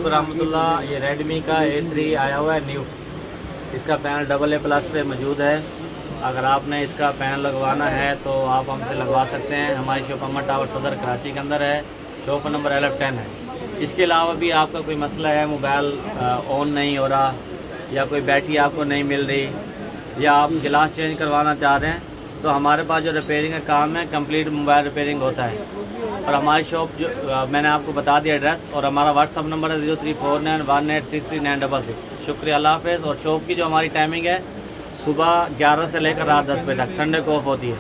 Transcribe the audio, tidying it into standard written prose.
वालेकुम रहमतुल्लाह। ये रेडमी का A3 आया हुआ है न्यू। इसका पैनल AA+ पे मौजूद है। अगर आपने इसका पैनल लगवाना है तो आप हमसे लगवा सकते हैं। हमारी शॉप अमर टावर सदर कराची के अंदर है। शॉप नंबर LF10 है। इसके अलावा भी आपका कोई मसला है, मोबाइल ऑन नहीं हो रहा या कोई बैटरी आपको नहीं मिल रही या आप गिलास चेंज करवाना चाह रहे हैं, तो हमारे पास जो रिपेयरिंग का काम है, कंप्लीट मोबाइल रिपेयरिंग होता है। और हमारी शॉप जो मैंने आपको बता दिया एड्रेस, और हमारा WhatsApp नंबर है 0349186396। शुक्रिया, अल्लाह हाफ़िज़। और शॉप की जो हमारी टाइमिंग है, सुबह 11 से लेकर रात 10 बजे तक, संडे को ऑफ होती है।